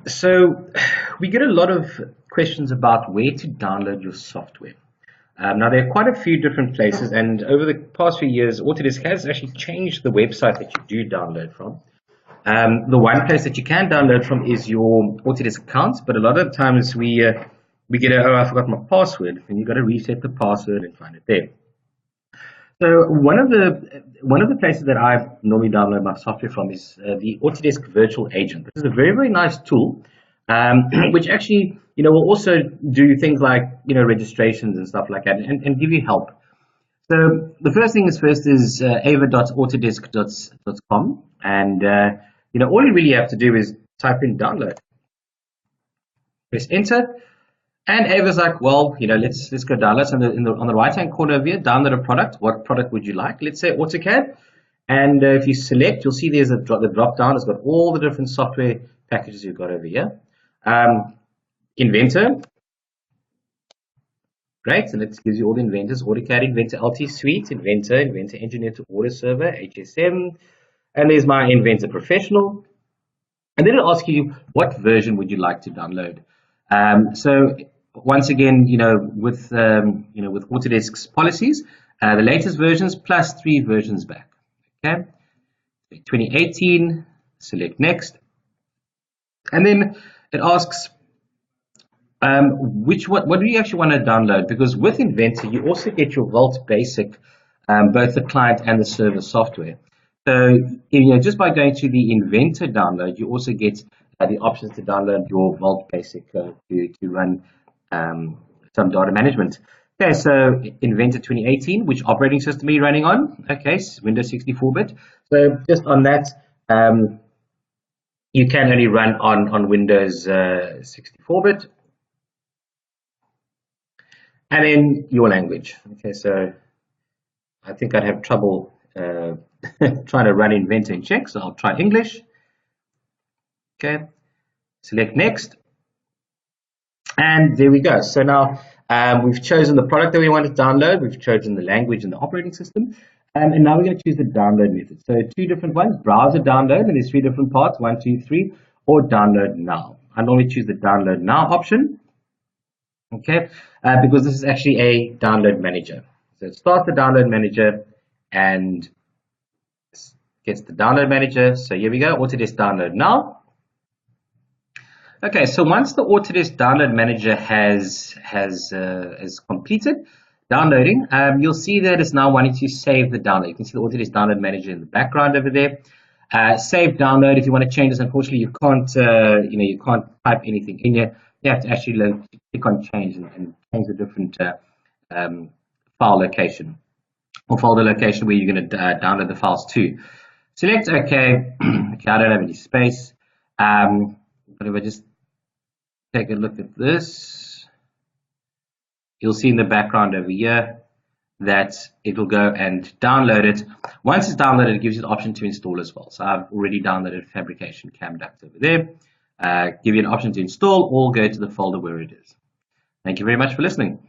So we get a lot of questions about where to download your software. Now there are quite a few different places, and over the past few years, Autodesk has actually changed the website that you do download from. The one place that you can download from is your Autodesk account, but a lot of times we get a, oh, I forgot my password, and you've got to reset the password and find it there. So one of the places that I normally download my software from is the Autodesk Virtual Agent. This is a very nice tool, which actually will also do things like registrations and stuff like that, and give you help. So the first thing is ava.autodesk.com, and all you really have to do is type in download, press enter. And Ava's like, well, let's go download. So on the right hand corner of here, download a product. What product would you like? Let's say AutoCAD. And if you select, you'll see there's the drop down. It's got all the different software packages you've got over here. Inventor. Great. And it gives you all the inventors: AutoCAD Inventor LT Suite, Inventor Engineer to Order Server, HSM. And there's my Inventor Professional. And then it'll ask you, what version would you like to download? So once again, with Autodesk's policies, the latest versions plus 3 versions back. Okay, 2018. Select next, and then it asks what do you actually want to download? Because with Inventor, you also get your Vault Basic, both the client and the server software. So just by going to the Inventor download, you also get the options to download your Vault Basic to run some data management. Okay, so Inventor 2018, which operating system are you running on? Okay, Windows 64-bit. So just on that, you can only run on Windows 64-bit. And then your language. Okay, so I think I'd have trouble trying to run Inventor in Czech, so I'll try English. Okay, select next, and there we go. So now we've chosen the product that we want to download, we've chosen the language and the operating system, and now we're going to choose the download method. So 2 different ones: browser download, and there's 3 different parts, 1, 2, 3, or download now. I normally choose the download now option, okay, because this is actually a download manager. So it starts the download manager and gets the download manager. So here we go, Autodesk download now. Okay, so once the Autodesk Download Manager has completed downloading, you'll see that it's now wanting to save the download. You can see the Autodesk Download Manager in the background over there. Save download. If you want to change this, unfortunately, you can't. You can't type anything in here. You have to actually click on change and change the different file location or folder location where you're going to download the files to. Select OK. Okay, I don't have any space. But if I just take a look at this, you'll see in the background over here that it will go and download it. Once it's downloaded, it gives you the option to install as well. So I've already downloaded Fabrication CamDuct over there. Give you an option to install or go to the folder where it is. Thank you very much for listening.